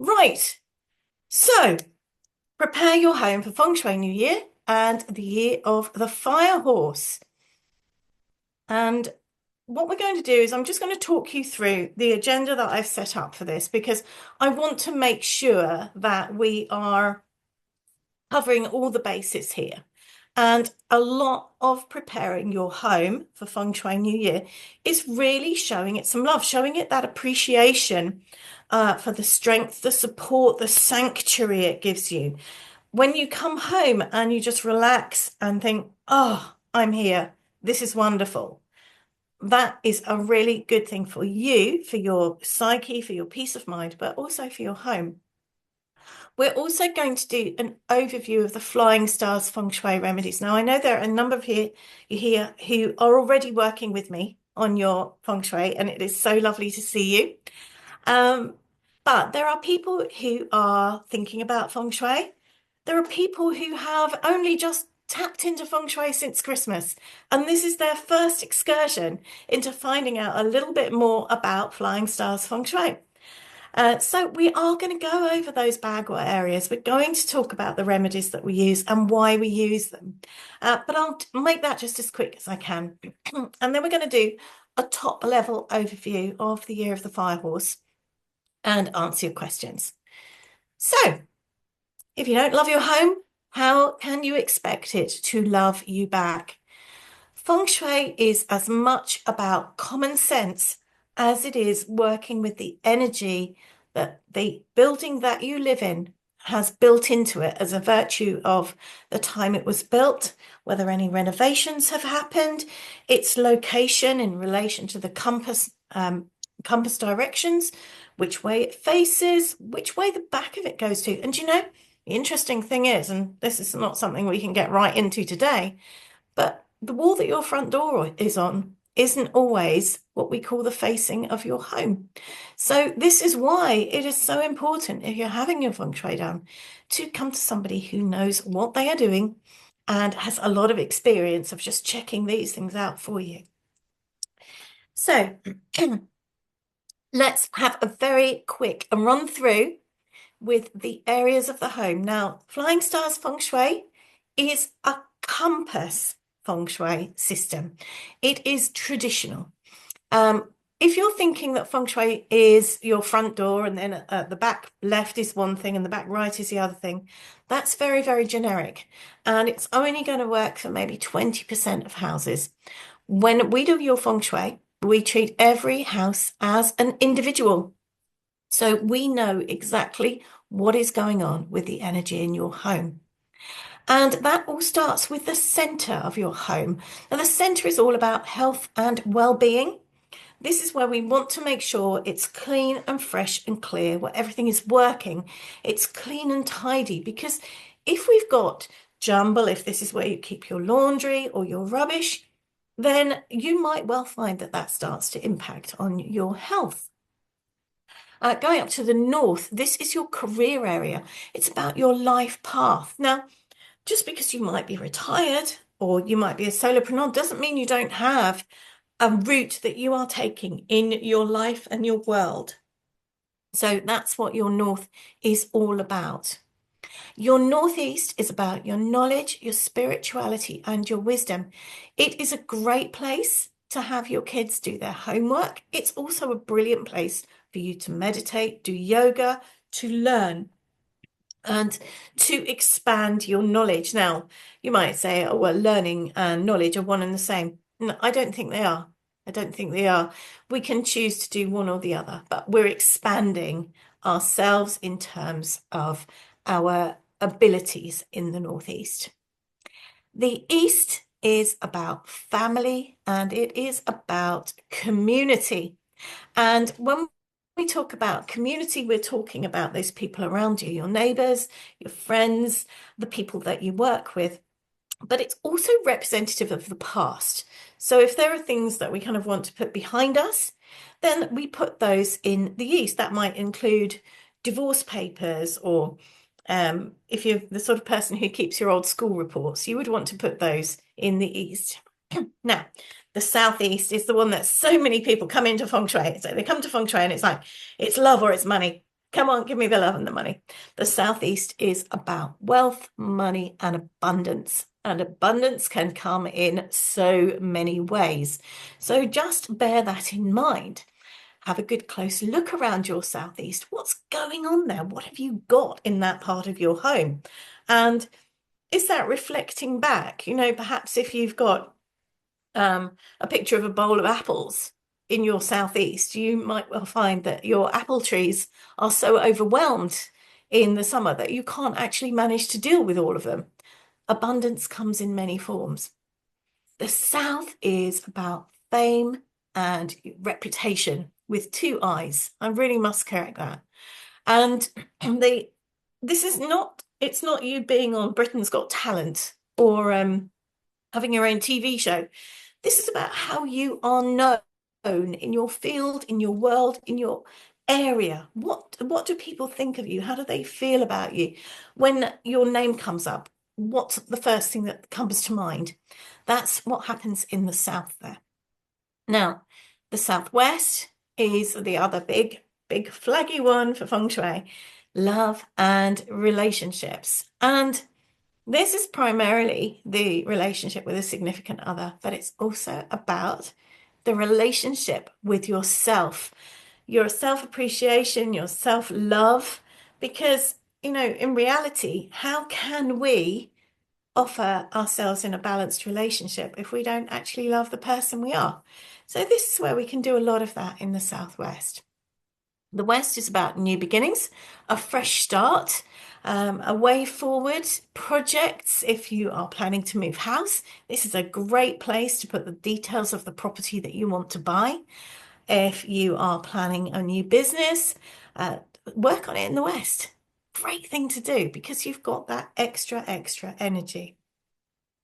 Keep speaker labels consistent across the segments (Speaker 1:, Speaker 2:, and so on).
Speaker 1: Right, so prepare your home for Feng Shui New Year and the year of the fire horse. And what we're going to do is I'm just going to talk you through the agenda that I've set up for this because I want to make sure that we are covering all the bases here. And a lot of preparing your home for Feng Shui New Year is really showing it some love, showing it that appreciation for the strength, the support, the sanctuary it gives you. When you come home and you just relax and think, oh, I'm here, this is wonderful. That is a really good thing for you, for your psyche, for your peace of mind, but also for your home. We're also going to do an overview of the Flying Stars Feng Shui remedies. Now, I know there are a number of you here who are already working with me on your Feng Shui, and it is so lovely to see you. Um, but there are people who are thinking about Feng Shui. There are people who have only just tapped into Feng Shui since Christmas, and this is their first excursion into finding out a little bit more about Flying Stars Feng Shui. So we are going to go over those bagua areas. We're going to talk about the remedies that we use and why we use them. But I'll make that just as quick as I can. And then we're going to do a top level overview of the year of the fire horse and answer your questions. So if you don't love your home, how can you expect it to love you back? Feng Shui is as much about common sense as it is working with the energy that the building that you live in has built into it as a virtue of the time it was built, whether any renovations have happened, its location in relation to the compass directions, which way it faces, which way the back of it goes to. And you know, the interesting thing is, and this is not something we can get right into today, but the wall that your front door is on isn't always what we call the facing of your home. So this is why it is so important if you're having your feng shui done to come to somebody who knows what they are doing and has a lot of experience of just checking these things out for you. So let's have a very quick run through with the areas of the home. Now, Flying Stars Feng Shui is a compass Feng Shui system. It is traditional. If you're thinking that Feng Shui is your front door and then the back left is one thing and the back right is the other thing, that's very, very generic. And it's only going to work for maybe 20% of houses. When we do your Feng Shui, we treat every house as an individual. So we know exactly what is going on with the energy in your home. And that all starts with the center of your home. Now, the center is all about health and well-being. This is where we want to make sure it's clean and fresh and clear, where everything is working. It's clean and tidy, because if we've got jumble, if this is where you keep your laundry or your rubbish, then you might well find that that starts to impact on your health. Going up to the north, this is your career area. It's about your life path. Now, just because you might be retired or you might be a solopreneur doesn't mean you don't have a route that you are taking in your life and your world. So that's what your north is all about. Your northeast is about your knowledge, your spirituality, and your wisdom. It is a great place to have your kids do their homework. It's also a brilliant place for you to meditate, do yoga, to learn, and to expand your knowledge. Now, you might say, oh, well, learning and knowledge are one and the same. No, I don't think they are. I don't think they are. We can choose to do one or the other, but we're expanding ourselves in terms of our abilities in the Northeast. The East is about family and it is about community. And when we talk about community, we're talking about those people around you, your neighbors, your friends, the people that you work with. But it's also representative of the past. So if there are things that we kind of want to put behind us, then we put those in the East. That might include divorce papers, or if you're the sort of person who keeps your old school reports, you would want to put those in the East. Now, the Southeast is the one that so many people come into Feng Shui. So they come to Feng Shui and it's like, it's love or it's money. Come on, give me the love and the money. The Southeast is about wealth, money, and abundance. And abundance can come in so many ways. So just bear that in mind. Have a good close look around your Southeast. What's going on there? What have you got in that part of your home? And is that reflecting back? Perhaps if you've got a picture of a bowl of apples in your Southeast, you might well find that your apple trees are so overwhelmed in the summer that you can't actually manage to deal with all of them. Abundance comes in many forms. The South is about fame and reputation with two eyes. I really must correct that. And this is not, it's not you being on Britain's Got Talent or having your own TV show. This is about how you are known in your field, in your world, in your area. What do people think of you? How do they feel about you? When your name comes up, what's the first thing that comes to mind? That's what happens in the South there. Now, the Southwest is the other big flaggy one for Feng Shui, love and relationships. And this is primarily the relationship with a significant other, but it's also about the relationship with yourself, your self-appreciation, your self-love, because, in reality, how can we offer ourselves in a balanced relationship if we don't actually love the person we are? So this is where we can do a lot of that in the Southwest. The West is about new beginnings, a fresh start, a way forward, projects. If you are planning to move house, this is a great place to put the details of the property that you want to buy. If you are planning a new business, work on it in the West. Great thing to do because you've got that extra energy.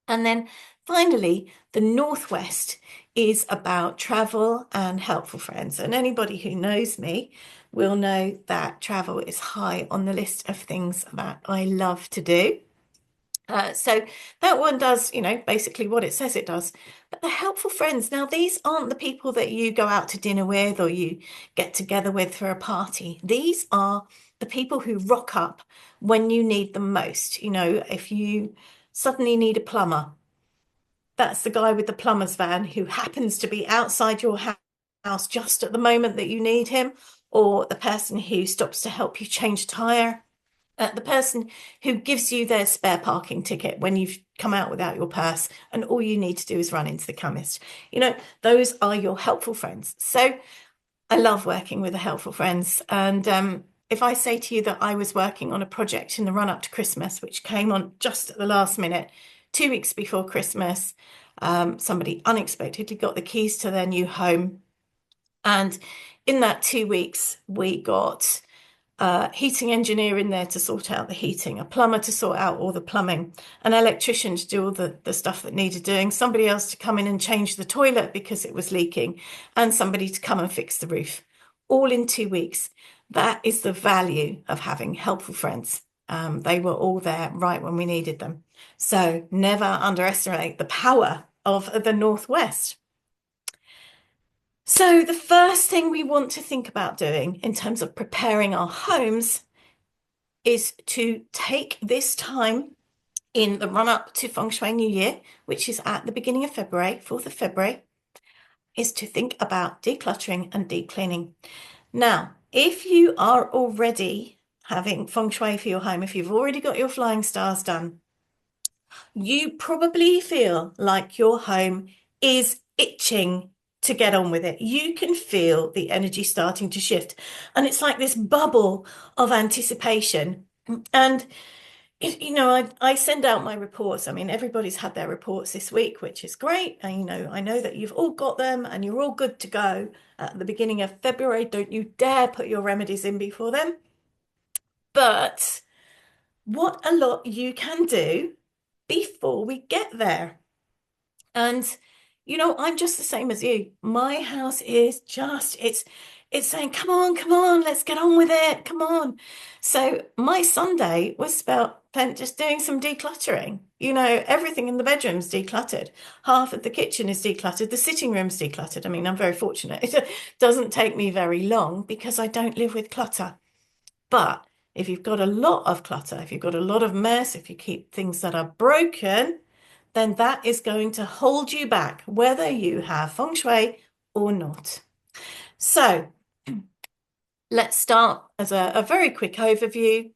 Speaker 1: And then finally, the Northwest is about travel and helpful friends. And anybody who knows me will know that travel is high on the list of things that I love to do. So that one does, basically what it says it does. But the helpful friends, now these aren't the people that you go out to dinner with or you get together with for a party. These are the people who rock up when you need them most. If you suddenly need a plumber, that's the guy with the plumber's van who happens to be outside your house just at the moment that you need him, or the person who stops to help you change a tire, the person who gives you their spare parking ticket when you've come out without your purse and all you need to do is run into the chemist. Those are your helpful friends. So I love working with the helpful friends. And if I say to you that I was working on a project in the run up to Christmas, which came on just at the last minute, 2 weeks before Christmas, somebody unexpectedly got the keys to their new home. And in that 2 weeks, we got a heating engineer in there to sort out the heating, a plumber to sort out all the plumbing, an electrician to do all the stuff that needed doing, somebody else to come in and change the toilet because it was leaking, and somebody to come and fix the roof, all in 2 weeks. That is the value of having helpful friends. They were all there right when we needed them. So never underestimate the power of the Northwest. So the first thing we want to think about doing in terms of preparing our homes is to take this time in the run up to Feng Shui New Year, which is at the beginning of February, 4th of February, is to think about decluttering and deep cleaning. Now, if you are already having Feng Shui for your home, if you've already got your flying stars done, you probably feel like your home is itching to get on with it. You can feel the energy starting to shift. And it's like this bubble of anticipation. And, I send out my reports. I mean, everybody's had their reports this week, which is great. And, I know that you've all got them and you're all good to go at the beginning of February. Don't you dare put your remedies in before then. But what a lot you can do before we get there. And I'm just the same as you. My house is just, it's saying, come on, let's get on with it. Come on. So my Sunday was spent just doing some decluttering. Everything in the bedroom's decluttered. Half of the kitchen is decluttered. The sitting room's decluttered. I mean, I'm very fortunate. It doesn't take me very long because I don't live with clutter. But if you've got a lot of clutter, if you've got a lot of mess, if you keep things that are broken, then that is going to hold you back, whether you have feng shui or not. So let's start as a very quick overview.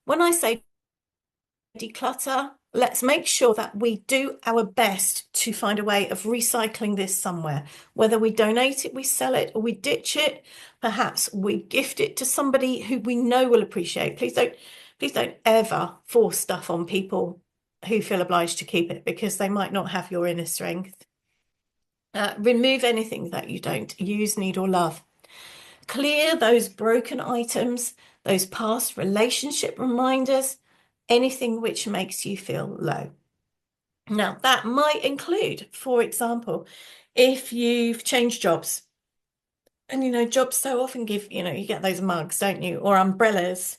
Speaker 1: When I say declutter, let's make sure that we do our best to find a way of recycling this somewhere. Whether we donate it, we sell it, or we ditch it, perhaps we gift it to somebody who we know will appreciate. Please don't ever force stuff on people who feel obliged to keep it because they might not have your inner strength. Remove anything that you don't use, need, or love. Clear those broken items, those past relationship reminders, anything which makes you feel low. Now, that might include, for example, if you've changed jobs, and jobs so often give, you get those mugs, don't you, or umbrellas.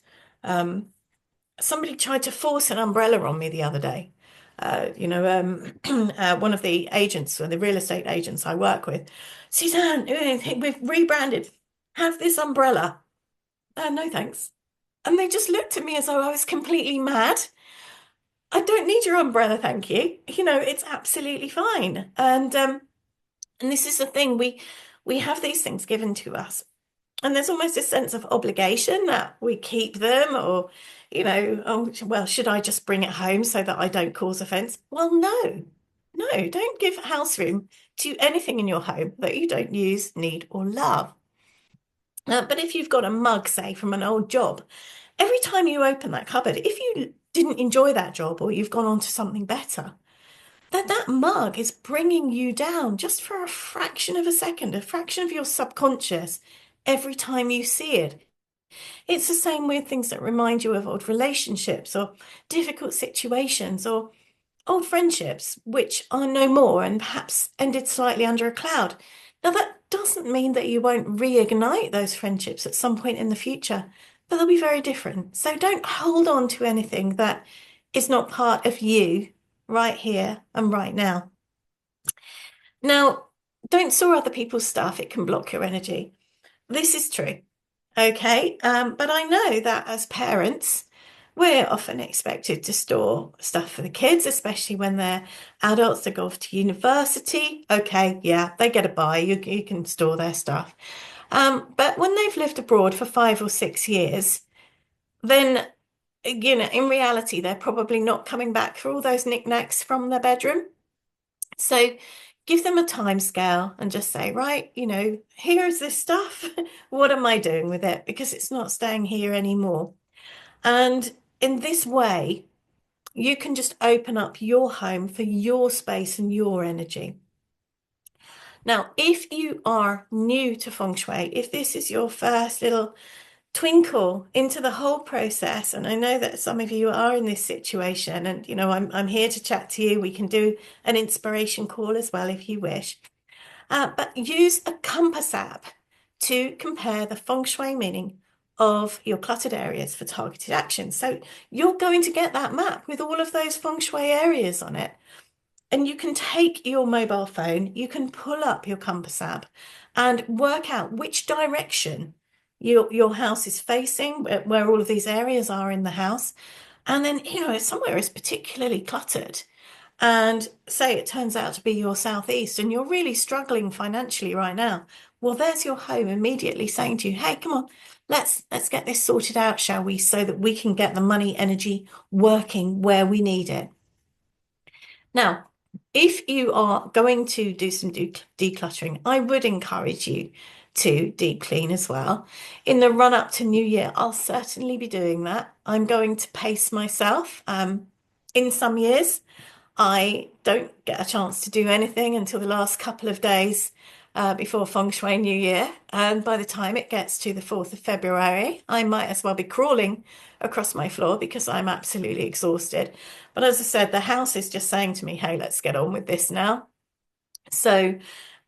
Speaker 1: Somebody tried to force an umbrella on me the other day. One of the agents, or the real estate agents I work with, Suzanne, we've rebranded. Have this umbrella. No, thanks. And they just looked at me as though I was completely mad. I don't need your umbrella, thank you. It's absolutely fine. And this is the thing, we have these things given to us. And there's almost a sense of obligation that we keep them, or, oh, well, should I just bring it home so that I don't cause offense? Well, no, don't give house room to anything in your home that you don't use, need, or love. But if you've got a mug, say, from an old job, every time you open that cupboard, if you didn't enjoy that job or you've gone on to something better, that mug is bringing you down just for a fraction of a second, a fraction of your subconscious every time you see it. It's the same with things that remind you of old relationships or difficult situations or old friendships, which are no more and perhaps ended slightly under a cloud. Now, that doesn't mean that you won't reignite those friendships at some point in the future, but they'll be very different. So don't hold on to anything that is not part of you right here and right now. Now, don't store other people's stuff. It can block your energy. This is true. Okay. But I know that as parents, we're often expected to store stuff for the kids, especially when they're adults that go off to university. Okay, yeah, they get a buy. You can store their stuff. But when they've lived abroad for 5 or 6 years, then, in reality, they're probably not coming back for all those knickknacks from their bedroom. So give them a time scale and just say, right, here's this stuff. What am I doing with it? Because it's not staying here anymore. And in this way, you can just open up your home for your space and your energy. Now, if you are new to Feng Shui, if this is your first little twinkle into the whole process, and I know that some of you are in this situation, and I'm here to chat to you. We can do an inspiration call as well if you wish. But use a compass app to compare the Feng Shui meaning of your cluttered areas for targeted action. So you're going to get that map with all of those Feng Shui areas on it. And you can take your mobile phone, you can pull up your compass app and work out which direction your house is facing, where all of these areas are in the house. And then, if somewhere is particularly cluttered, and say it turns out to be your southeast and you're really struggling financially right now, well, there's your home immediately saying to you, hey, come on, let's get this sorted out, shall we, so that we can get the money energy working where we need it. Now, if you are going to do some decluttering, I would encourage you to deep clean as well. In the run up to New Year, I'll certainly be doing that. I'm going to pace myself. In some years, I don't get a chance to do anything until the last couple of days before Feng Shui New Year. And by the time it gets to the 4th of February, I might as well be crawling across my floor because I'm absolutely exhausted. But as I said, the house is just saying to me, hey, let's get on with this now. So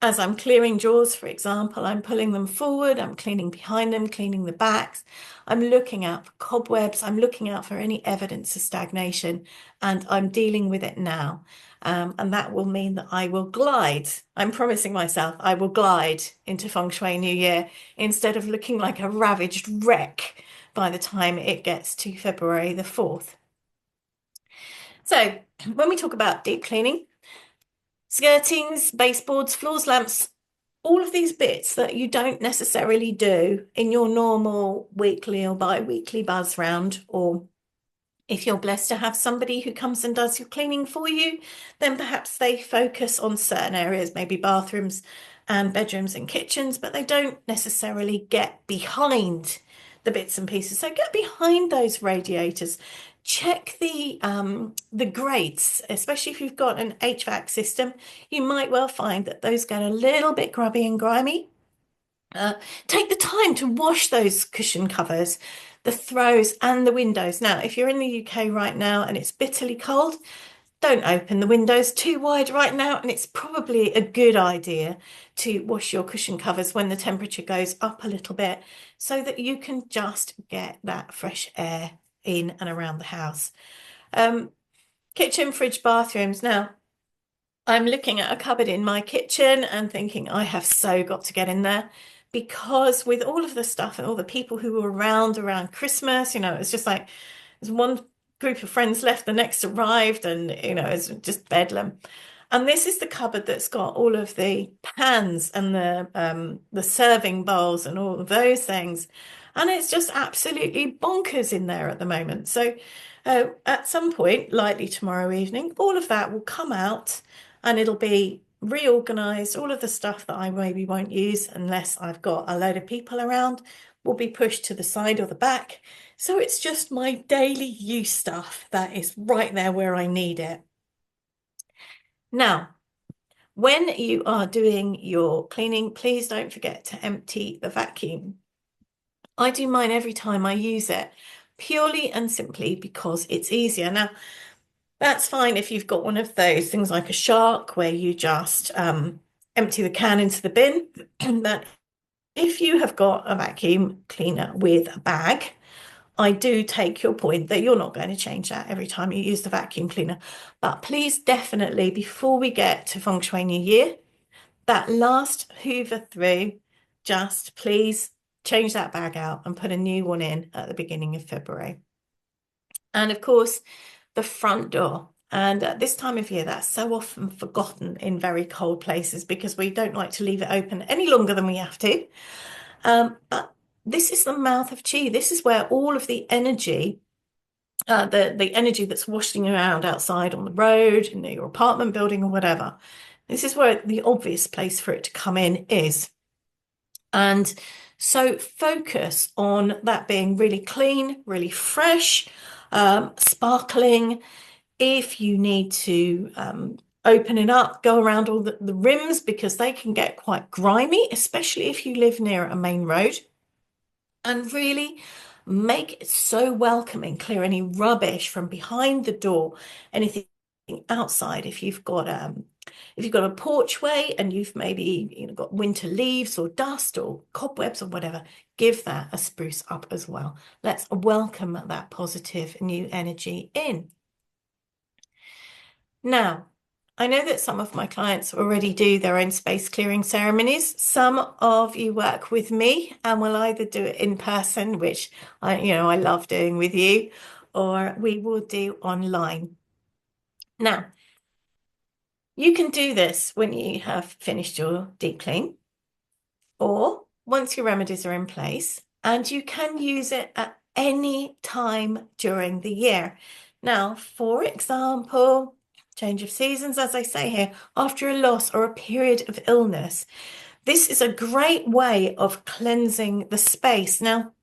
Speaker 1: as I'm clearing drawers, for example, I'm pulling them forward, I'm cleaning behind them, cleaning the backs. I'm looking out for cobwebs, I'm looking out for any evidence of stagnation, and I'm dealing with it now. And that will mean that I will glide. I'm promising myself I will glide into Feng Shui New Year instead of looking like a ravaged wreck by the time it gets to February the 4th. So when we talk about deep cleaning, skirtings, baseboards, floors, lamps, all of these bits that you don't necessarily do in your normal weekly or bi-weekly buzz round, or if you're blessed to have somebody who comes and does your cleaning for you, then perhaps they focus on certain areas, maybe bathrooms and bedrooms and kitchens, but they don't necessarily get behind the bits and pieces. So get behind those radiators. Check the grates, especially if you've got an HVAC system. You might well find that those get a little bit grubby and grimy. Uh, Take the time to wash those cushion covers, the throws, and the windows. Now, if you're in the UK right now and it's bitterly cold, don't open the windows too wide right now, and it's probably a good idea to wash your cushion covers when the temperature goes up a little bit so that you can just get that fresh air in and around the house. Kitchen, fridge, bathrooms. Now, I'm looking at a cupboard in my kitchen and thinking, I have so got to get in there because with all of the stuff and all the people who were around Christmas, it's just like there's one group of friends left, the next arrived, and it's just bedlam. And this is the cupboard that's got all of the pans and the serving bowls and all of those things. And it's just absolutely bonkers in there at the moment. So at some point, likely tomorrow evening, all of that will come out and it'll be reorganized. All of the stuff that I maybe won't use unless I've got a load of people around will be pushed to the side or the back. So it's just my daily use stuff that is right there where I need it. Now, when you are doing your cleaning, please don't forget to empty the vacuum. I do mine every time I use it, purely and simply because it's easier. Now, that's fine if you've got one of those things like a shark where you just empty the can into the bin. But if you have got a vacuum cleaner with a bag, I do take your point that you're not going to change that every time you use the vacuum cleaner. But please, definitely, before we get to Feng Shui New Year, that last hoover through, just please change that bag out and put a new one in at the beginning of February. And of course, the front door. And at this time of year, that's so often forgotten in very cold places because we don't like to leave it open any longer than we have to. But this is the mouth of chi. This is where all of the energy, the energy that's washing around outside on the road, in your apartment building or whatever, this is where the obvious place for it to come in is. And so focus on that being really clean, really fresh, sparkling. If you need to open it up, go around all the rims because they can get quite grimy, especially if you live near a main road. And really make it so welcoming, clear any rubbish from behind the door, anything outside. If you've got a porchway and you've maybe got winter leaves or dust or cobwebs or whatever, give that a spruce up as well. Let's welcome that positive new energy in. Now, I know that some of my clients already do their own space clearing ceremonies. Some of you work with me and will either do it in person, which I love doing with you, or we will do online. Now, you can do this when you have finished your deep clean or once your remedies are in place, and you can use it at any time during the year. Now, for example, change of seasons, as I say here, after a loss or a period of illness. This is a great way of cleansing the space. Now,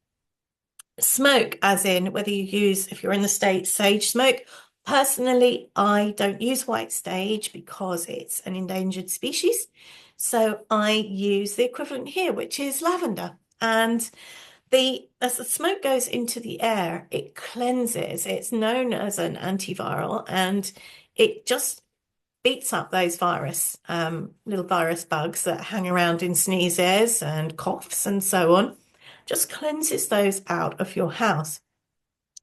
Speaker 1: smoke, as in whether you use, if you're in the States, sage smoke. Personally, I don't use white sage because it's an endangered species. So I use the equivalent here, which is lavender. And as the smoke goes into the air, it cleanses. It's known as an antiviral, and it just beats up those little virus bugs that hang around in sneezes and coughs and so on. Just cleanses those out of your house.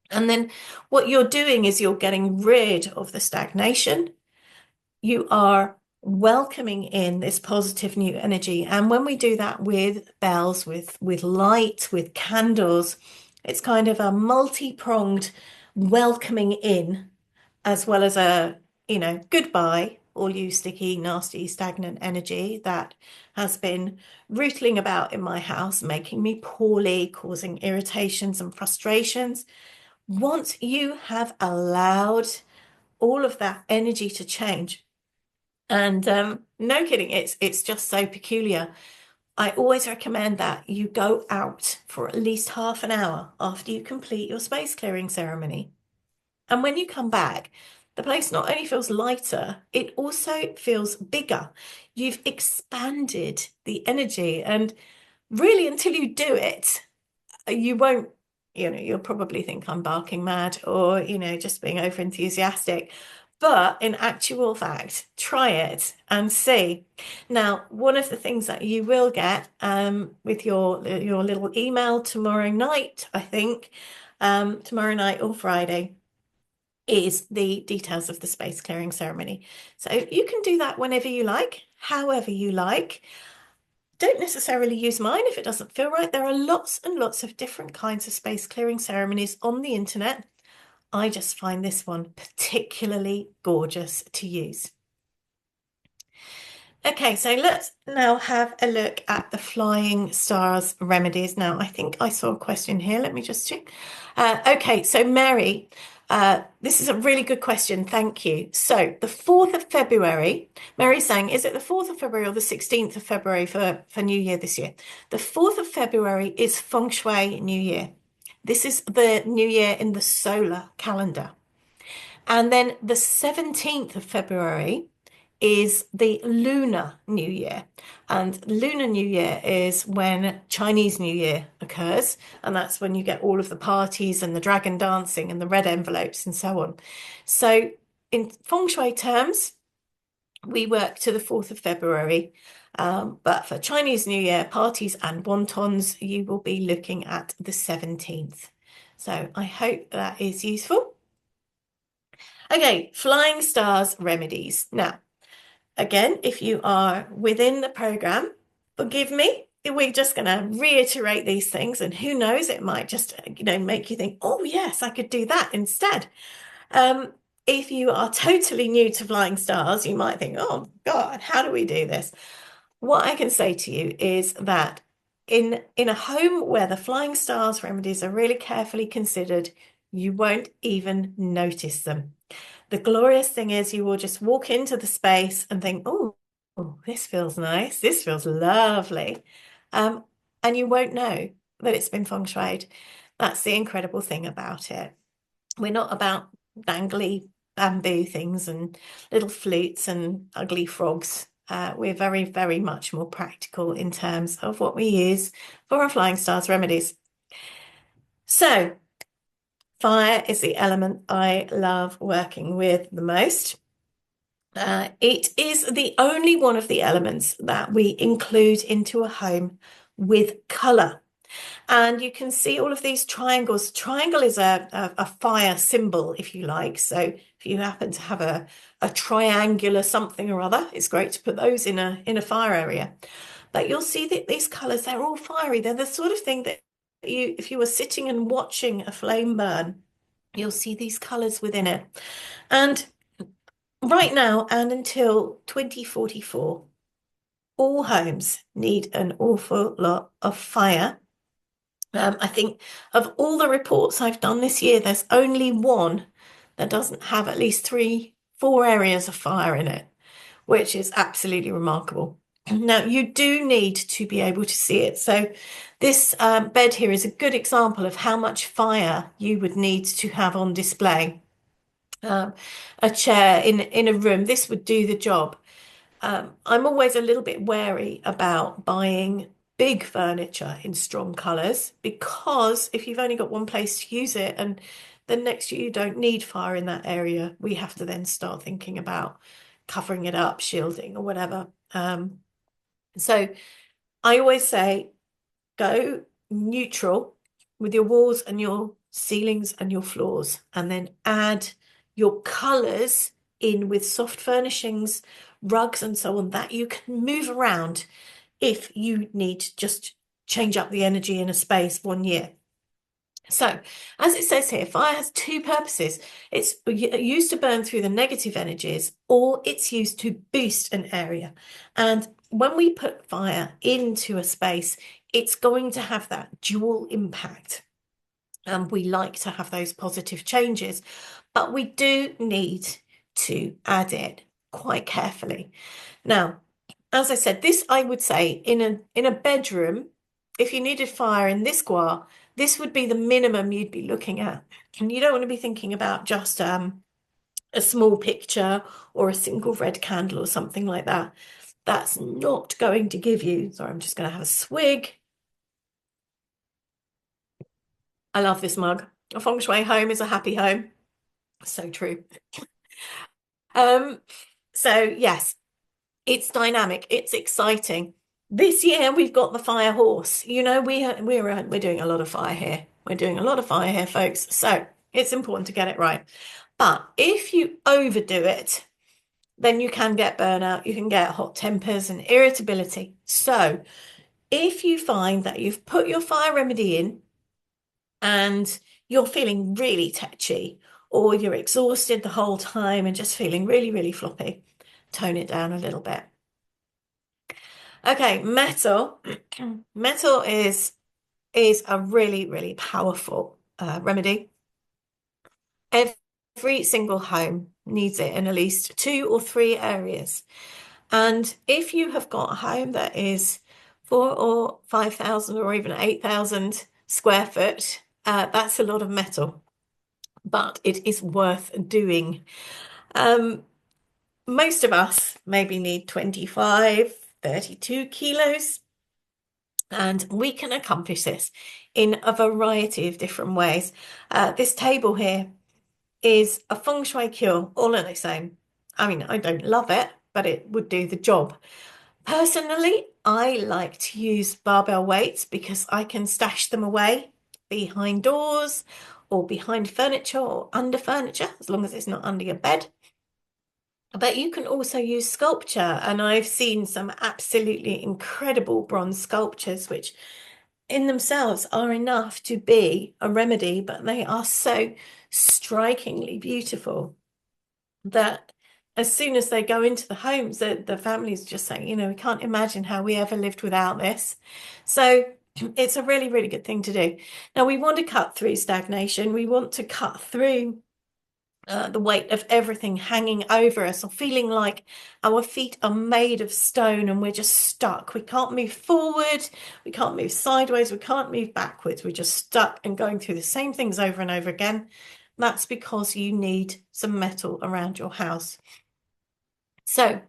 Speaker 1: And then what you're doing is you're getting rid of the stagnation. You are welcoming in this positive new energy. And when we do that with bells, with light, with candles, It's kind of a multi-pronged welcoming in, as well as a, goodbye, all you sticky, nasty, stagnant energy that has been rootling about in my house, making me poorly, causing irritations and frustrations. Once you have allowed all of that energy to change, and no kidding, it's just so peculiar. I always recommend that you go out for at least half an hour after you complete your space clearing ceremony. And when you come back, the place not only feels lighter, it also feels bigger. You've expanded the energy. And really, until you do it, you won't, you'll probably think I'm barking mad or, just being over enthusiastic. But in actual fact, try it and see. Now, one of the things that you will get with your little email tomorrow night, I think, tomorrow night or Friday, is the details of the space clearing ceremony. So you can do that whenever you like, however you like. Don't necessarily use mine if it doesn't feel right. There are lots and lots of different kinds of space clearing ceremonies on the internet. I just find this one particularly gorgeous to use. Okay, so let's now have a look at the Flying Stars remedies. Now, I think I saw a question here. Let me just check. Okay, so Mary, this is a really good question. Thank you. So the 4th of February, Mary's saying, is it the 4th of February or the 16th of February for New Year this year? The 4th of February is Feng Shui New Year. This is the New Year in the solar calendar. And then the 17th of February is the Lunar New Year. And Lunar New Year is when Chinese New Year occurs. And that's when you get all of the parties and the dragon dancing and the red envelopes and so on. So in Feng Shui terms, we work to the 4th of February. But for Chinese New Year parties and wontons, you will be looking at the 17th. So I hope that is useful. Okay, Flying Stars remedies. Now, again, if you are within the program, forgive me. We're just going to reiterate these things, and who knows, it might just, make you think, oh, yes, I could do that instead. If you are totally new to Flying Stars, you might think, oh, God, how do we do this? What I can say to you is that in a home where the Flying Stars remedies are really carefully considered, you won't even notice them. The glorious thing is you will just walk into the space and think, oh, this feels nice. This feels lovely. Um, and you won't know that it's been feng shuied. That's the incredible thing about it. We're not about dangly bamboo things and little flutes and ugly frogs. We're very, very much more practical in terms of what we use for our Flying Stars remedies. So, fire is the element I love working with the most. It is the only one of the elements that we include into a home with colour. And you can see all of these triangles. Triangle is a fire symbol, if you like. So if you happen to have a triangular something or other, it's great to put those in a fire area. But you'll see that these colours, they're all fiery. They're the sort of thing that if you were sitting and watching a flame burn, you'll see these colours within it. And right now and until 2044, all homes need an awful lot of fire. I think of all the reports I've done this year, there's only one that doesn't have at least 4 areas of fire in it, which is absolutely remarkable. Now, you do need to be able to see it. So this bed here is a good example of how much fire you would need to have on display. A chair in a room, this would do the job. I'm always a little bit wary about buying big furniture in strong colours because if you've only got one place to use it and then next year you don't need fire in that area, we have to then start thinking about covering it up, shielding or whatever. So I always say go neutral with your walls and your ceilings and your floors, and then add your colours in with soft furnishings, rugs and so on that you can move around if you need to just change up the energy in a space one year. So, as it says here, fire has two purposes. It's used to burn through the negative energies, or it's used to boost an area. And when we put fire into a space, it's going to have that dual impact. And we like to have those positive changes, but we do need to add it quite carefully. Now, as I said, this I would say in a bedroom, if you needed fire in this gua, this would be the minimum you'd be looking at. And you don't want to be thinking about just a small picture or a single red candle or something like that. That's not going to give you. Sorry, I'm just going to have a swig. I love this mug. A feng shui home is a happy home. So true. Um, so yes, it's dynamic, it's exciting. This year we've got the fire horse. You know, we're doing a lot of fire here. We're doing a lot of fire here, folks. So it's important to get it right. But if you overdo it, then you can get burnout, you can get hot tempers and irritability. So if you find that you've put your fire remedy in and you're feeling really tetchy, or you're exhausted the whole time and just feeling really, really floppy, tone it down a little bit. Okay, metal. Metal is a really, really powerful remedy. Every single home needs it in at least 2 or 3 areas. And if you have got a home that is 4 or 5,000 or even 8,000 square foot, that's a lot of metal, but it is worth doing. Um, most of us maybe need 25, 32 kilos. And we can accomplish this in a variety of different ways. This table here is a feng shui cure all on its own. I mean, I don't love it, but it would do the job. Personally, I like to use barbell weights because I can stash them away behind doors or behind furniture or under furniture, as long as it's not under your bed. But you can also use sculpture, and I've seen some absolutely incredible bronze sculptures, which in themselves are enough to be a remedy, but they are so strikingly beautiful that as soon as they go into the homes, the families just say, you know, we can't imagine how we ever lived without this. So it's a really, really good thing to do. Now, we want to cut through stagnation. We want to cut through the weight of everything hanging over us, or feeling like our feet are made of stone and we're just stuck. We can't move forward, we can't move sideways, we can't move backwards. We're just stuck and going through the same things over and over again. That's because you need some metal around your house. So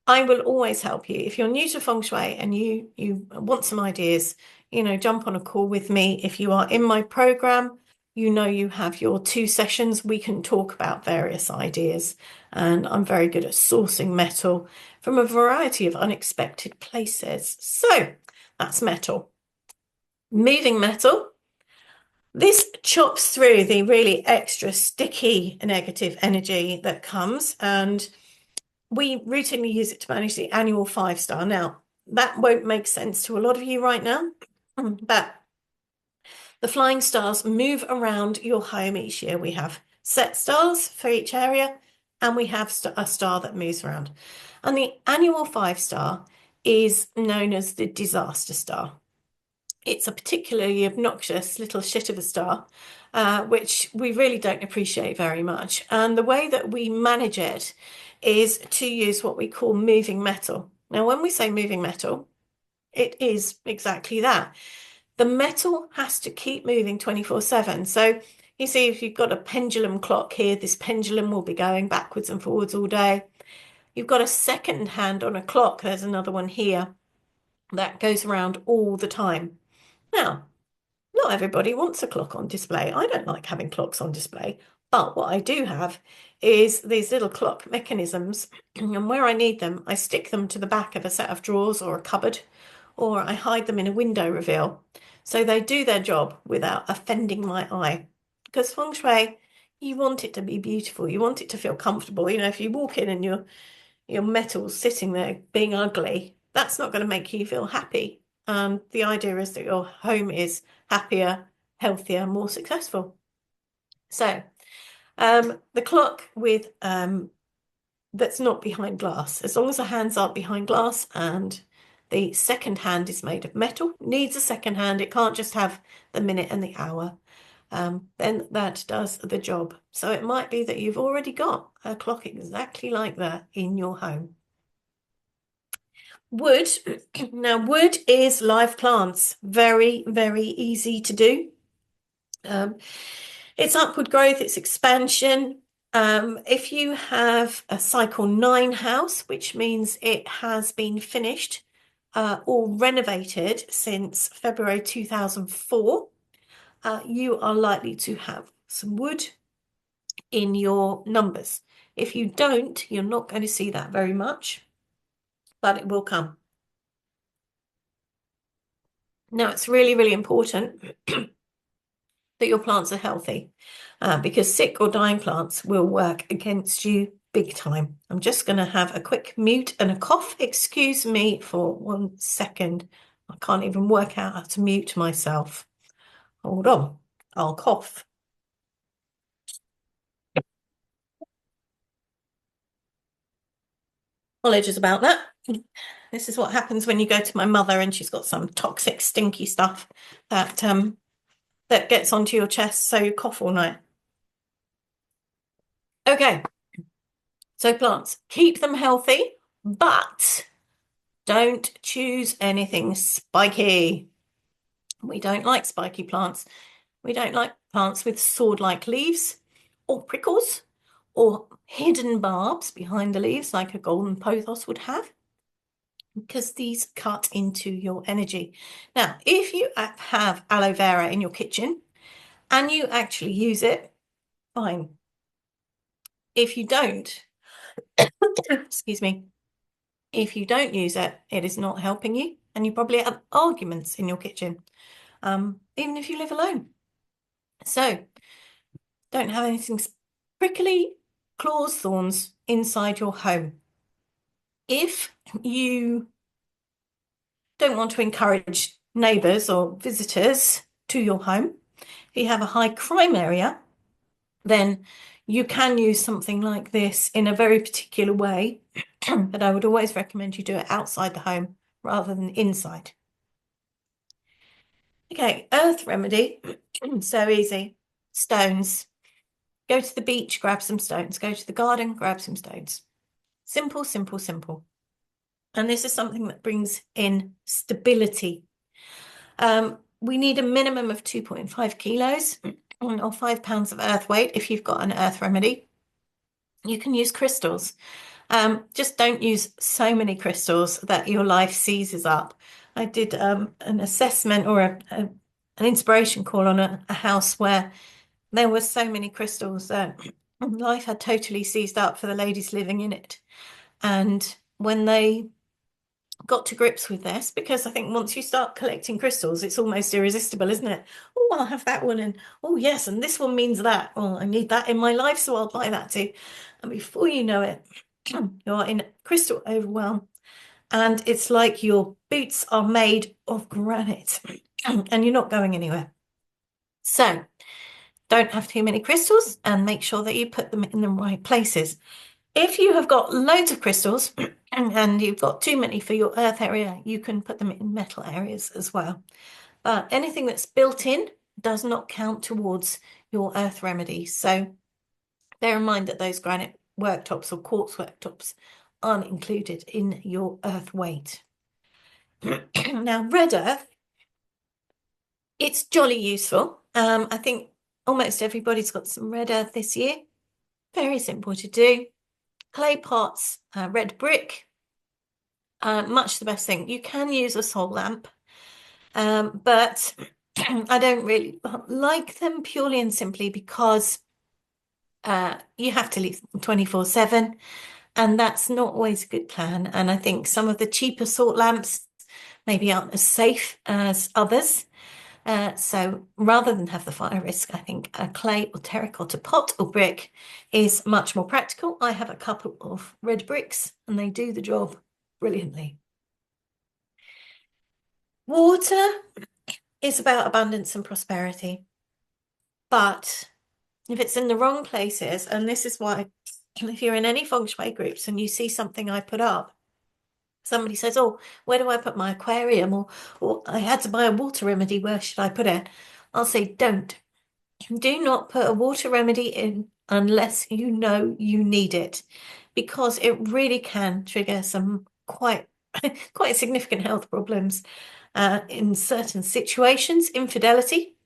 Speaker 1: I will always help you. If you're new to Feng Shui and you want some ideas, you know, jump on a call with me. If you are in my program, you know you have your 2 sessions. We can talk about various ideas. And I'm very good at sourcing metal from a variety of unexpected places. So that's metal. Moving metal. This chops through the really extra sticky negative energy that comes, and we routinely use it to manage the annual 5-star. Now, that won't make sense to a lot of you right now, but the flying stars move around your home each year. We have set stars for each area, and we have a star that moves around. And the annual 5-star is known as the disaster star. It's a particularly obnoxious little shit of a star, which we really don't appreciate very much. And the way that we manage it is to use what we call moving metal. Now, when we say moving metal, it is exactly that. The metal has to keep moving 24/7. So you see, if you've got a pendulum clock here, this pendulum will be going backwards and forwards all day. You've got a second hand on a clock. There's another one here that goes around all the time. Now, not everybody wants a clock on display. I don't like having clocks on display, but what I do have is these little clock mechanisms, and where I need them, I stick them to the back of a set of drawers or a cupboard, or I hide them in a window reveal. So they do their job without offending my eye. Because feng shui, you want it to be beautiful. You want it to feel comfortable. You know, if you walk in and your metal's sitting there being ugly, that's not going to make you feel happy. The idea is that your home is happier healthier, more successful. So the clock with that's not behind glass, as long as the hands aren't behind glass and the second hand is made of metal, needs a second hand. It can't just have the minute and the hour. Then that does the job. So it might be that you've already got a clock exactly like that in your home. Wood. Now, wood is live plants. Very, very easy to do. It's upward growth, it's expansion. If you have a cycle 9 house, which means it has been finished or renovated since February 2004, you are likely to have some wood in your numbers. If you don't, you're not going to see that very much, but it will come. Now, it's really, really important that your plants are healthy because sick or dying plants will work against you big time. I'm just going to have a quick mute and a cough. Excuse me for 1 second. I can't even work out how to mute myself. Hold on, I'll cough. Apologies about that. This is what happens when you go to my mother and she's got some toxic, stinky stuff that that gets onto your chest, so you cough all night. Okay, so plants, keep them healthy, but don't choose anything spiky. We don't like spiky plants. We don't like plants with sword-like leaves or prickles or hidden barbs behind the leaves like a golden pothos would have, because these cut into your energy. Now, if you have aloe vera in your kitchen and you actually use it, fine. If you don't, excuse me, if you don't use it, it is not helping you, and you probably have arguments in your kitchen, even if you live alone. So don't have anything prickly, claws, thorns inside your home. If you don't want to encourage neighbours or visitors to your home, if you have a high crime area, then you can use something like this in a very particular way, but I would always recommend you do it outside the home rather than inside. Okay, earth remedy, so easy. Stones. Go to the beach, grab some stones. Go to the garden, grab some stones. Simple, simple, simple. And this is something that brings in stability. We need a minimum of 2.5 kilos or 5 pounds of earth weight if you've got an earth remedy. You can use crystals. Just don't use so many crystals that your life seizes up. I did an assessment or an inspiration call on a house where there were so many crystals that life had totally seized up for the ladies living in it. And when they got to grips with this, because I think once you start collecting crystals, it's almost irresistible, isn't it? Oh, I'll have that one, and oh yes, and this one means that. Oh, I need that in my life, so I'll buy that too. And before you know it, you're in crystal overwhelm, and it's like your boots are made of granite, and you're not going anywhere. So don't have too many crystals, and make sure that you put them in the right places. If you have got loads of crystals and you've got too many for your earth area, you can put them in metal areas as well. But anything that's built in does not count towards your earth remedy. So bear in mind that those granite worktops or quartz worktops aren't included in your earth weight. Now, red earth, it's jolly useful. I think almost everybody's got some red earth this year. Very simple to do. Clay pots, red brick, much the best thing. You can use a sol lamp, but I don't really like them purely and simply because you have to leave them 24/7, and that's not always a good plan. And I think some of the cheaper salt lamps maybe aren't as safe as others. So rather than have the fire risk, I think a clay or terracotta pot or brick is much more practical. I have a couple of red bricks and they do the job brilliantly. Water is about abundance and prosperity. But if it's in the wrong places, and this is why, if you're in any feng shui groups and you see something I put up, somebody says, "Oh, where do I put my aquarium?" Or I had to buy a water remedy. Where should I put it? I'll say, don't. Do not put a water remedy in unless you know you need it, because it really can trigger some quite quite significant health problems in certain situations. Infidelity,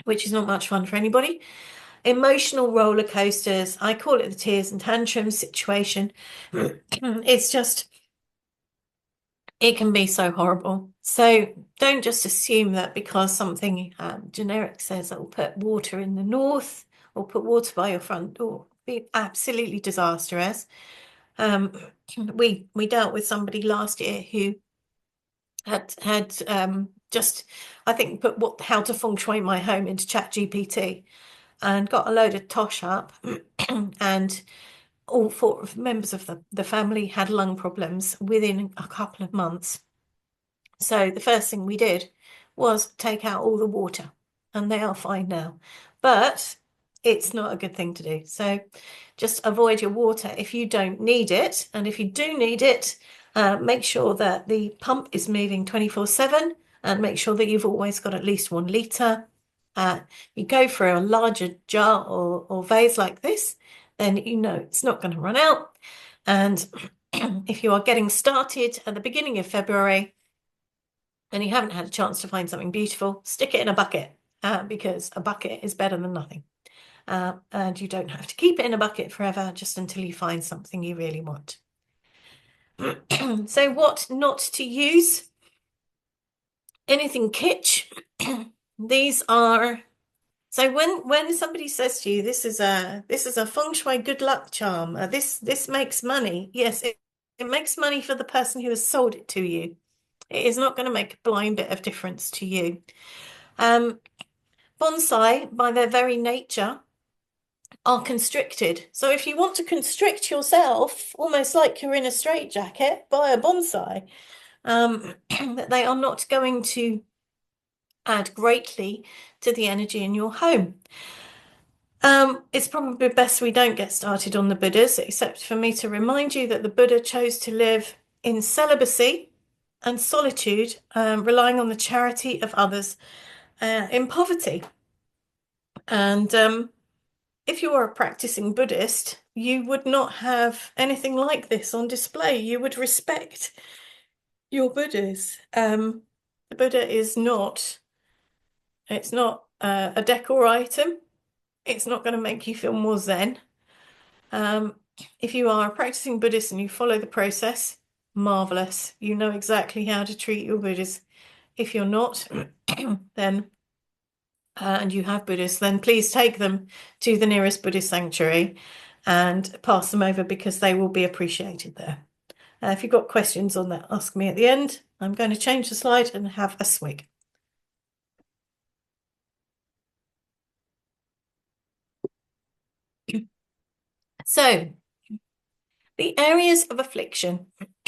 Speaker 1: which is not much fun for anybody. Emotional roller coasters. I call it the tears and tantrums situation. It's just, it can be so horrible. So don't just assume that because something generic says that will put water in the north or put water by your front door. Be absolutely disastrous. Um, we dealt with somebody last year who had just, I think, put how to feng shui my home into ChatGPT and got a load of tosh up. And all four members of the family had lung problems within a couple of months. So the first thing we did was take out all the water, and they are fine now. But it's not a good thing to do. So just avoid your water if you don't need it. And if you do need it, make sure that the pump is moving 24/7, and make sure that you've always got at least 1 litre. You go for a larger jar or vase like this, then you know it's not going to run out. And if you are getting started at the beginning of February, and you haven't had a chance to find something beautiful, stick it in a bucket, because a bucket is better than nothing. And you don't have to keep it in a bucket forever, just until you find something you really want. So what not to use? Anything kitsch. These are, so when somebody says to you, this is a feng shui good luck charm, this makes money. Yes, it makes money for the person who has sold it to you. It is not going to make a blind bit of difference to you. Bonsai, by their very nature, are constricted. So if you want to constrict yourself, almost like you're in a straitjacket, buy a bonsai. They are not going to add greatly to the energy in your home. It's probably best we don't get started on the Buddhas, except for me to remind you that the Buddha chose to live in celibacy and solitude, relying on the charity of others in poverty. And if you are a practicing Buddhist, you would not have anything like this on display. You would respect your Buddhas. The Buddha is not, it's not a decor item. It's not going to make you feel more Zen. If you are a practicing Buddhist and you follow the process, marvelous. You know exactly how to treat your Buddhas. If you're not, then and you have Buddhists, then please take them to the nearest Buddhist sanctuary and pass them over, because they will be appreciated there. If you've got questions on that, ask me at the end. I'm going to change the slide and have a swig. So, the areas of affliction,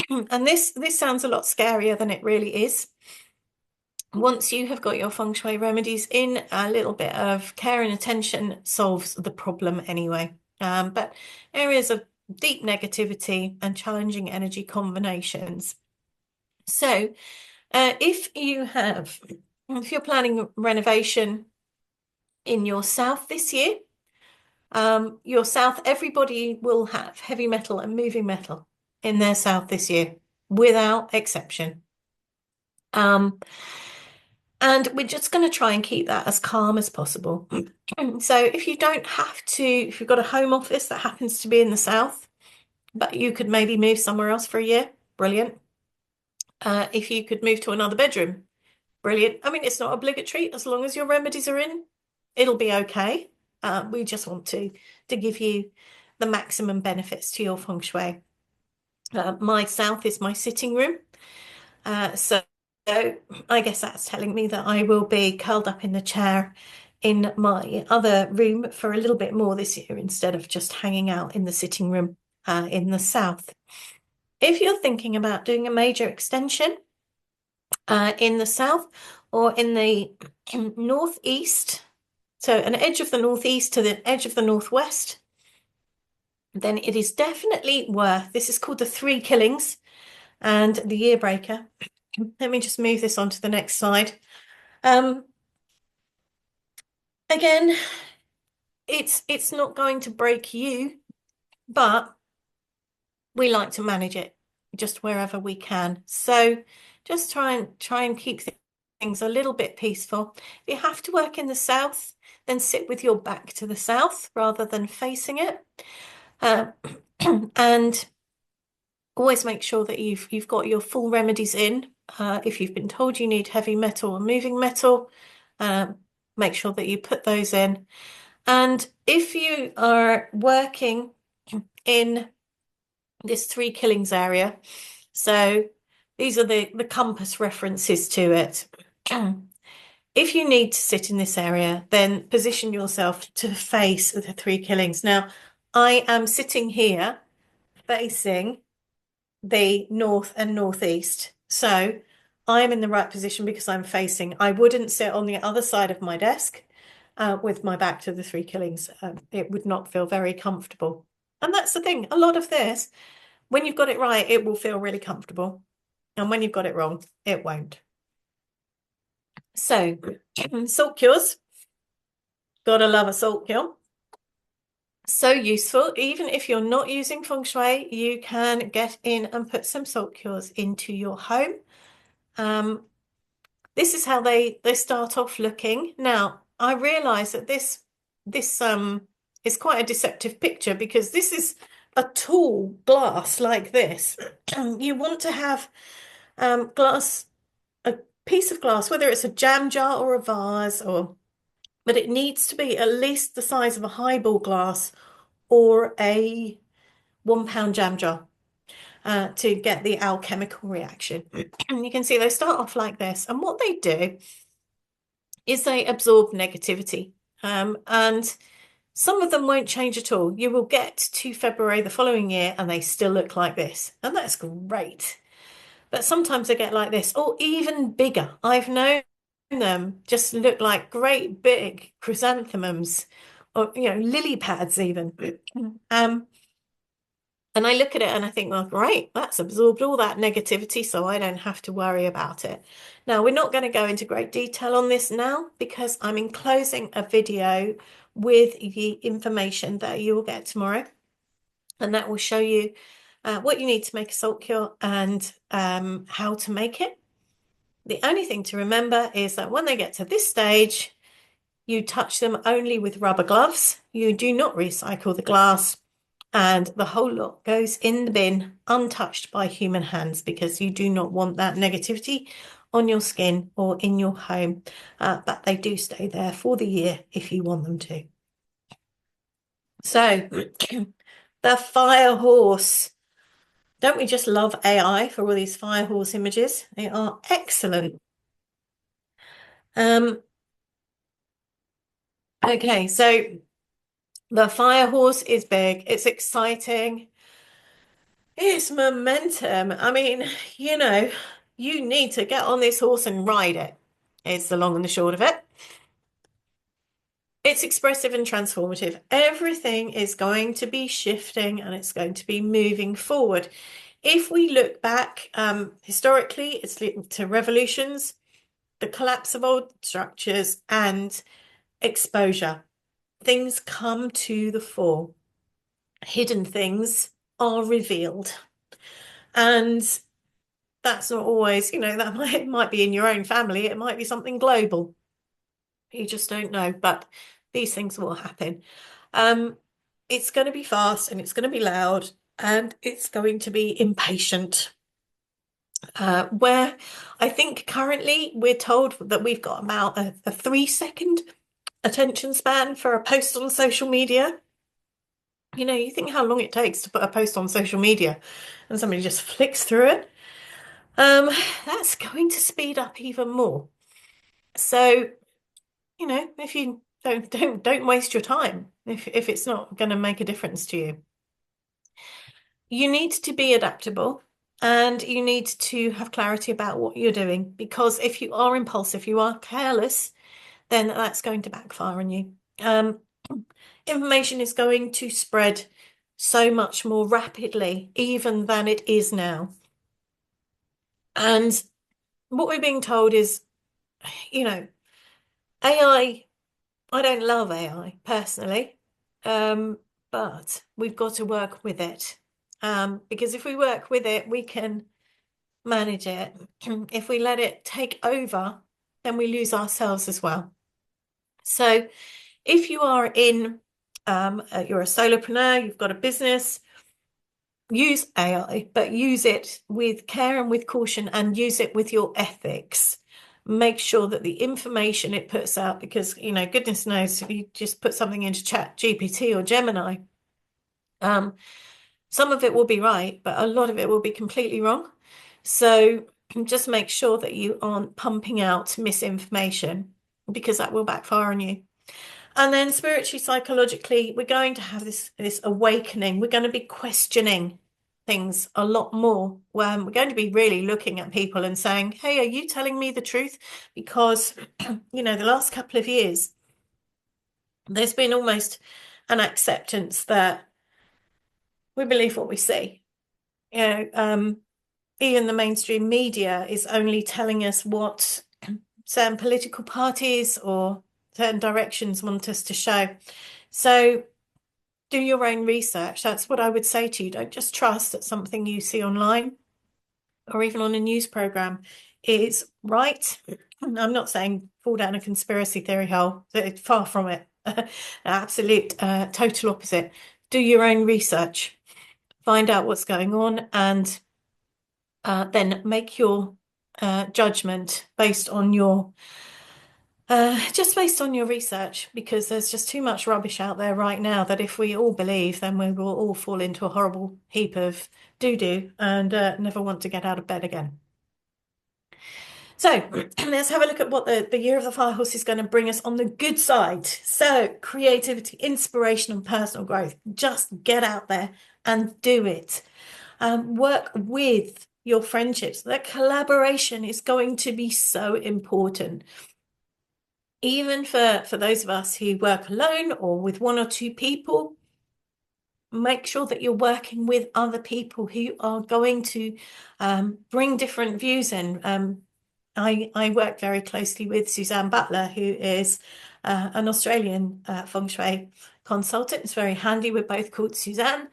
Speaker 1: and this sounds a lot scarier than it really is. Once you have got your feng shui remedies in, a little bit of care and attention solves the problem anyway. But areas of deep negativity and challenging energy combinations. So, if you're planning renovation in your south this year, your south, everybody will have heavy metal and moving metal in their south this year, without exception. And we're just going to try and keep that as calm as possible. So if you don't have to, if you've got a home office that happens to be in the south, but you could maybe move somewhere else for a year, brilliant. If you could move to another bedroom, brilliant. I mean, it's not obligatory. As long as your remedies are in, it'll be okay. We just want to give you the maximum benefits to your feng shui. My south is my sitting room. So I guess that's telling me that I will be curled up in the chair in my other room for a little bit more this year, instead of just hanging out in the sitting room in the south. If you're thinking about doing a major extension in the south or in the northeast, So an edge of the northeast to the edge of the northwest, then it is definitely worth, this is called the three killings and the year breaker. Let me just move this on to the next slide. Um, again, it's not going to break you, but we like to manage it just wherever we can. So just try and keep things a little bit peaceful. If you have to work in the south, then sit with your back to the south rather than facing it. Uh, and always make sure that you've got your full remedies in. If you've been told you need heavy metal or moving metal, make sure that you put those in. And if you are working in this three killings area, so these are the compass references to it. If you need to sit in this area, then position yourself to face the three killings. Now, I am sitting here facing the north and northeast. So I'm in the right position because I'm facing. I wouldn't sit on the other side of my desk with my back to the three killings. It would not feel very comfortable. And that's the thing. A lot of this, when you've got it right, it will feel really comfortable. And when you've got it wrong, it won't. So, salt cures. Gotta love a salt cure. So useful. Even if you're not using Feng Shui, you can get in and put some salt cures into your home. This is how they start off looking. Now, I realize that this is quite a deceptive picture because this is a tall glass like this. You want to have glass, a piece of glass, whether it's a jam jar or a vase, but it needs to be at least the size of a highball glass or a 1 pound jam jar to get the alchemical reaction. You can see they start off like this, and what they do is they absorb negativity. And some of them won't change at all. You will get to February the following year and they still look like this. And that's great. But sometimes they get like this, or even bigger. I've known them just look like great big chrysanthemums or, lily pads even. And I look at it and I think, well, great, that's absorbed all that negativity, so I don't have to worry about it. Now, we're not going to go into great detail on this now because I'm enclosing a video with the information that you will get tomorrow. And that will show you what you need to make a salt cure and how to make it. The only thing to remember is that when they get to this stage, you touch them only with rubber gloves. You do not recycle the glass. And the whole lot goes in the bin untouched by human hands because you do not want that negativity on your skin or in your home. But they do stay there for the year if you want them to. So, the fire horse. Don't we just love AI for all these fire horse images? They are excellent. Okay, so the fire horse is big. It's exciting. It's momentum. I mean, you need to get on this horse and ride it. It's the long and the short of it. It's expressive and transformative. Everything is going to be shifting and it's going to be moving forward. If we look back historically, it's linked to revolutions, the collapse of old structures, and exposure. Things come to the fore. Hidden things are revealed. And that's not always, that might be in your own family. It might be something global. You just don't know, but these things will happen. It's going to be fast and it's going to be loud and it's going to be impatient. Where I think currently we're told that we've got about a 3-second attention span for a post on social media. You think how long it takes to put a post on social media and somebody just flicks through it. That's going to speed up even more. So, if you don't waste your time if it's not going to make a difference to you. You need to be adaptable and you need to have clarity about what you're doing because if you are impulsive, you are careless, then that's going to backfire on you. Information is going to spread so much more rapidly, even than it is now. And what we're being told is, you know, AI, I don't love AI personally, but we've got to work with it. Because if we work with it, we can manage it. If we let it take over, then we lose ourselves as well. So if you are you're a solopreneur, you've got a business, use AI, but use it with care and with caution, and use it with your ethics. Make sure that the information it puts out, because, goodness knows, if you just put something into Chat GPT or Gemini, some of it will be right, but a lot of it will be completely wrong. So just make sure that you aren't pumping out misinformation, because that will backfire on you. And then spiritually, psychologically, we're going to have this awakening. We're going to be questioning things a lot more. We're going to be really looking at people and saying, hey, are you telling me the truth? Because, the last couple of years, there's been almost an acceptance that we believe what we see. Even the mainstream media is only telling us what certain political parties or certain directions want us to show. So do your own research. That's what I would say to you. Don't just trust that something you see online or even on a news program is right. I'm not saying fall down a conspiracy theory hole. Far from it. Absolute total opposite. Do your own research. Find out what's going on, and then make your judgment based on your research, because there's just too much rubbish out there right now that if we all believe, then we will all fall into a horrible heap of doo-doo and never want to get out of bed again. So let's have a look at what the Year of the Fire Horse is going to bring us on the good side. So creativity, inspiration, and personal growth. Just get out there and do it. Work with your friendships. That collaboration is going to be so important. Even for those of us who work alone or with one or two people, make sure that you're working with other people who are going to bring different views in. I work very closely with Suzanne Butler, who is an Australian Feng Shui consultant. It's very handy. We're both called Suzanne.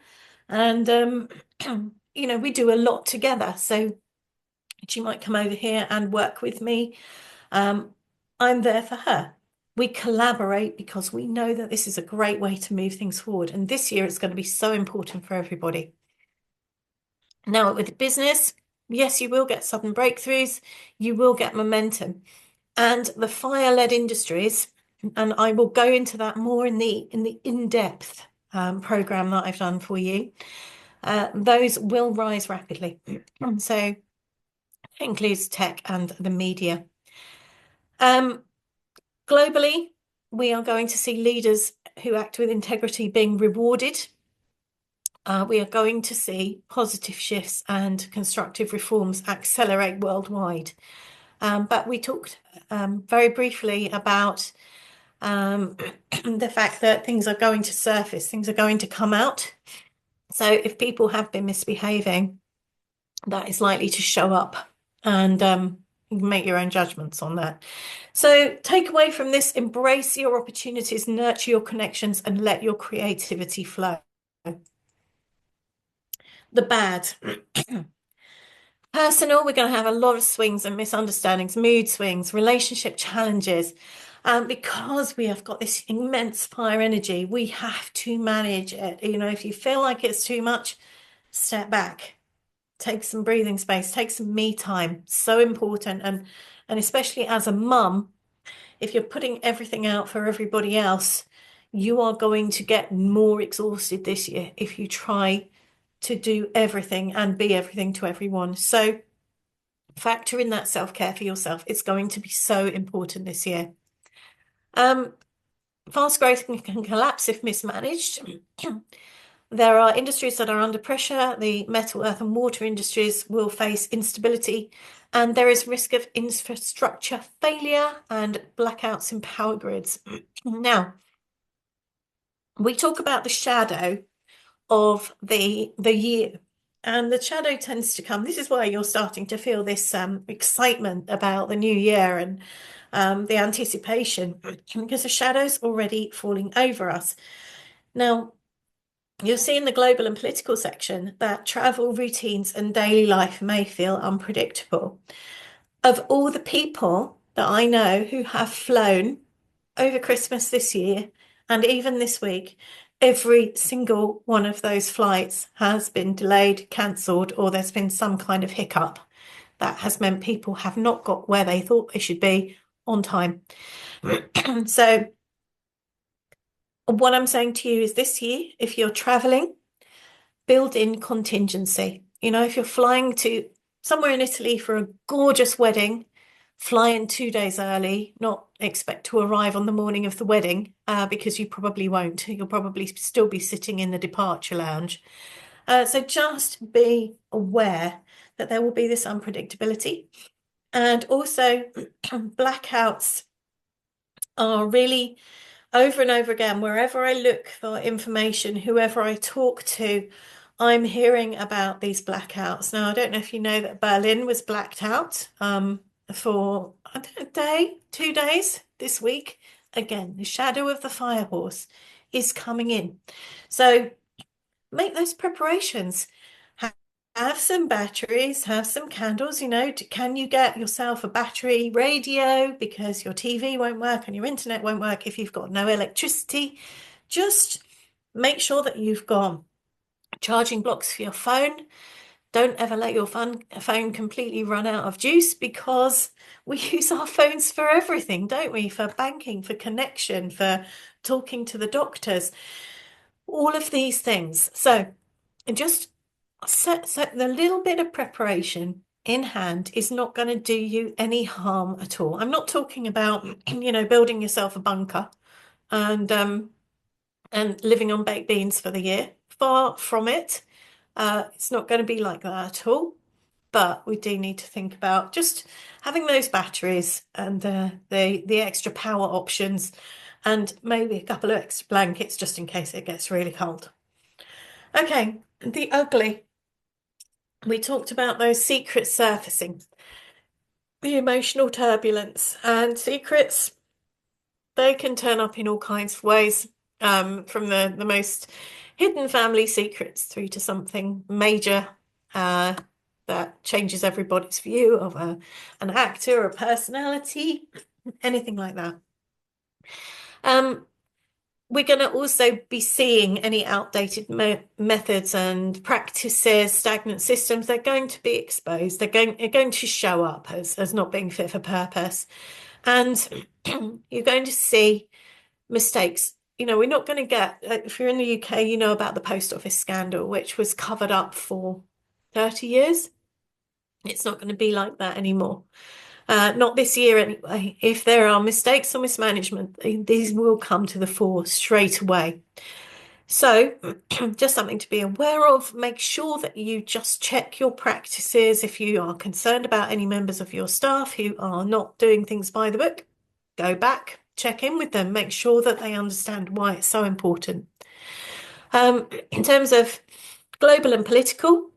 Speaker 1: And, we do a lot together. So she might come over here and work with me. I'm there for her. We collaborate because we know that this is a great way to move things forward. And this year it's going to be so important for everybody. Now, with the business, yes, you will get sudden breakthroughs. You will get momentum. And the fire-led industries, and I will go into that more in the in-depth program that I've done for you, those will rise rapidly. So it includes tech and the media. Globally, we are going to see leaders who act with integrity being rewarded. We are going to see positive shifts and constructive reforms accelerate worldwide. But we talked very briefly about the fact that things are going to surface, things are going to come out. So if people have been misbehaving, that is likely to show up, and make your own judgments on that. So take away from this: embrace your opportunities, nurture your connections, and let your creativity flow. The bad. Personal, we're going to have a lot of swings and misunderstandings, mood swings, relationship challenges. Because we have got this immense fire energy, we have to manage it. If you feel like it's too much, step back. Take some breathing space, take some me time. So important. And especially as a mum, if you're putting everything out for everybody else, you are going to get more exhausted this year if you try to do everything and be everything to everyone. So factor in that self-care for yourself. It's going to be so important this year. Fast growth can collapse if mismanaged. There are industries that are under pressure. The metal, earth, and water industries will face instability and there is risk of infrastructure failure and blackouts in power grids. Now, we talk about the shadow of the year. And the shadow tends to come. This is why you're starting to feel this excitement about the new year and the anticipation, because the shadow's already falling over us. Now, you'll see in the global and political section that travel routines and daily life may feel unpredictable. Of all the people that I know who have flown over Christmas this year and even this week, every single one of those flights has been delayed, cancelled, or there's been some kind of hiccup that has meant people have not got where they thought they should be on time. So what I'm saying to you is this year, if you're traveling, build in contingency. You know, if you're flying to somewhere in Italy for a gorgeous wedding, fly in 2 days early, not expect to arrive on the morning of the wedding, because you probably won't. You'll probably still be sitting in the departure lounge. So just be aware that there will be this unpredictability. And also, blackouts are really over and over again, wherever I look for information, whoever I talk to, I'm hearing about these blackouts. Now, I don't know if you know that Berlin was blacked out for I don't know, a day, 2 days this week. Again, the shadow of the fire horse is coming in. So make those preparations. Have some batteries, have some candles, you know. Can you get yourself a battery radio because your TV won't work and your internet won't work if you've got no electricity? Just make sure that you've got charging blocks for your phone. Don't ever let your phone completely run out of juice, because we use our phones for everything, don't we? For banking, for connection, for talking to the doctors, all of these things. So just set the little bit of preparation in hand is not going to do you any harm at all. I'm not talking about, you know, building yourself a bunker and living on baked beans for the year. Far from it. It's not going to be like that at all. But we do need to think about just having those batteries and the extra power options, and maybe a couple of extra blankets just in case it gets really cold. Okay, the ugly. We talked about those secrets surfacing, the emotional turbulence, and secrets, they can turn up in all kinds of ways, from the most hidden family secrets through to something major that changes everybody's view of an actor or a personality, anything like that. We're going to also be seeing any outdated methods and practices, stagnant systems. They're going to be exposed. They're going to show up as not being fit for purpose. And you're going to see mistakes. You know, we're not going to get, if you're in the UK, you know about the post office scandal, which was covered up for 30 years. It's not going to be like that anymore. Not this year anyway. If there are mistakes or mismanagement, these will come to the fore straight away. So just something to be aware of. Make sure that you just check your practices. If you are concerned about any members of your staff who are not doing things by the book, go back, check in with them, make sure that they understand why it's so important. In terms of global and political,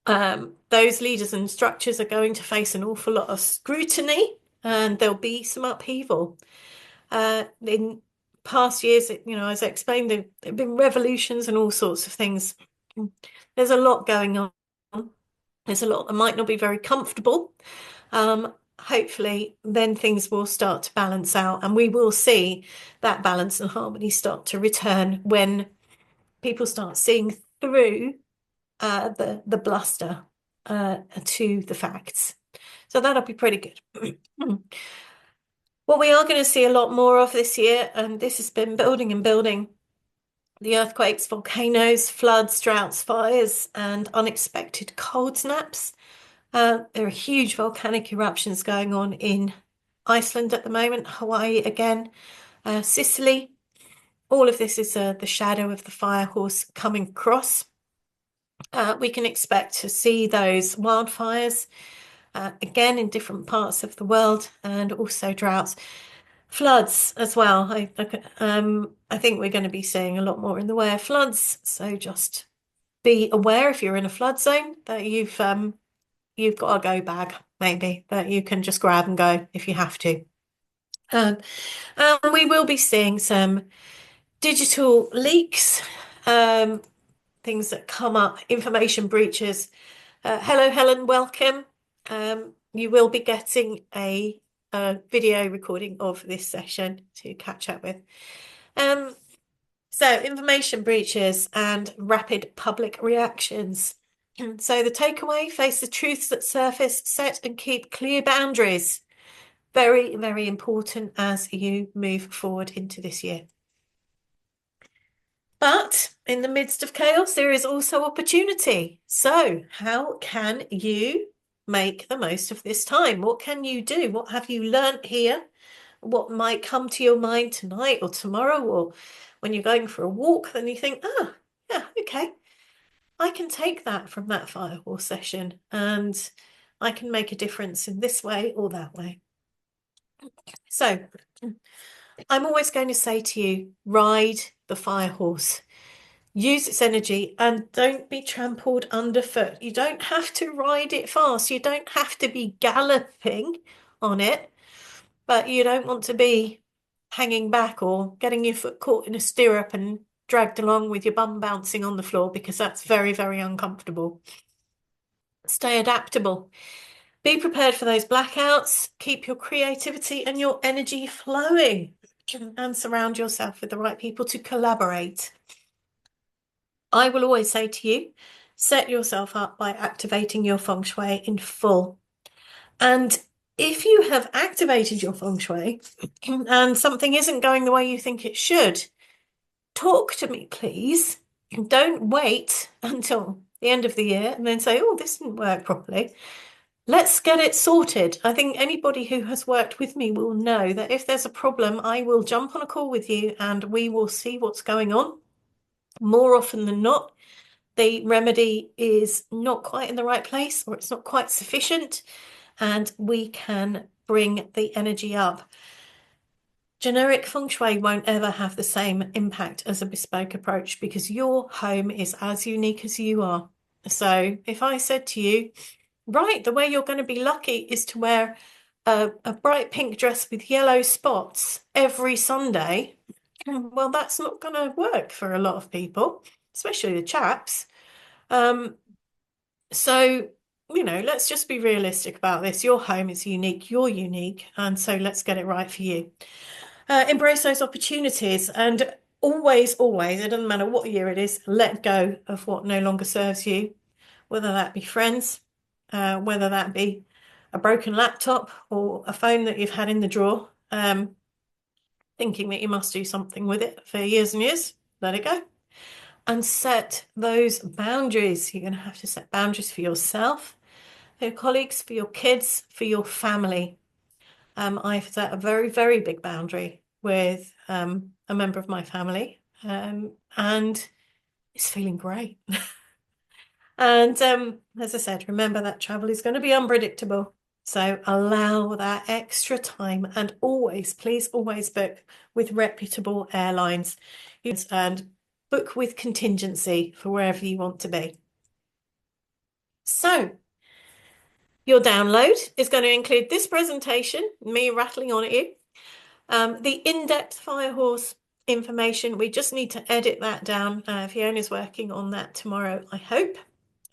Speaker 1: those leaders and structures are going to face an awful lot of scrutiny, and there'll be some upheaval. In past years, you know, as I explained, there have been revolutions and all sorts of things. There's a lot going on. There's a lot that might not be very comfortable. Hopefully, then things will start to balance out, and we will see that balance and harmony start to return when people start seeing through the bluster to the facts. So that'll be pretty good. What we are going to see a lot more of this year, and this has been building and building, the earthquakes, volcanoes, floods, droughts, fires, and unexpected cold snaps. There are huge volcanic eruptions going on in Iceland at the moment, Hawaii again, Sicily. All of this is the shadow of the fire horse coming across. We can expect to see those wildfires again in different parts of the world, and also droughts, floods as well. I think we're going to be seeing a lot more in the way of floods. So just be aware if you're in a flood zone that you've got a go bag maybe that you can just grab and go if you have to. Um, and we will be seeing some digital leaks, um, things that come up, information breaches. Hello, Helen, welcome. You will be getting a video recording of this session to catch up with. So information breaches and rapid public reactions. So the takeaway, face the truths that surface, set and keep clear boundaries. Very, very important as you move forward into this year. But in the midst of chaos, there is also opportunity. So how can you make the most of this time? What can you do? What have you learned here? What might come to your mind tonight or tomorrow, or when you're going for a walk, then you think, oh, yeah, okay, I can take that from that firehorse session and I can make a difference in this way or that way. So I'm always going to say to you, ride the firehorse. Use its energy and don't be trampled underfoot. You don't have to ride it fast. You don't have to be galloping on it, but you don't want to be hanging back or getting your foot caught in a stirrup and dragged along with your bum bouncing on the floor, because that's very, very uncomfortable. Stay adaptable. Be prepared for those blackouts. Keep your creativity and your energy flowing, and surround yourself with the right people to collaborate. I will always say to you, set yourself up by activating your feng shui in full. And if you have activated your feng shui and something isn't going the way you think it should, talk to me, please. Don't wait until the end of the year and then say, oh, this didn't work properly. Let's get it sorted. I think anybody who has worked with me will know that if there's a problem, I will jump on a call with you and we will see what's going on. More often than not, the remedy is not quite in the right place, or it's not quite sufficient, and we can bring the energy up. Generic feng shui won't ever have the same impact as a bespoke approach, because your home is as unique as you are. So if I said to you, right, the way you're going to be lucky is to wear a bright pink dress with yellow spots every Sunday, well, that's not going to work for a lot of people, especially the chaps. So, let's just be realistic about this. Your home is unique, you're unique, and so let's get it right for you. Embrace those opportunities, and always, always, it doesn't matter what year it is, let go of what no longer serves you, whether that be friends, whether that be a broken laptop or a phone that you've had in the drawer, thinking that you must do something with it for years and years. Let it go. And set those boundaries. You're going to have to set boundaries for yourself, for your colleagues, for your kids, for your family. I've set a very, very big boundary with a member of my family, and it's feeling great. And as I said, remember that travel is going to be unpredictable. So allow that extra time, and always, please always book with reputable airlines and book with contingency for wherever you want to be. So your download is going to include this presentation, me rattling on at you, the in-depth Firehorse information. We just need to edit that down. Fiona's working on that tomorrow, I hope.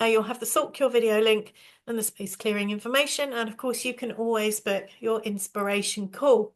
Speaker 1: You'll have the Salt Cure video link and the space clearing information. And of course, you can always book your inspiration call.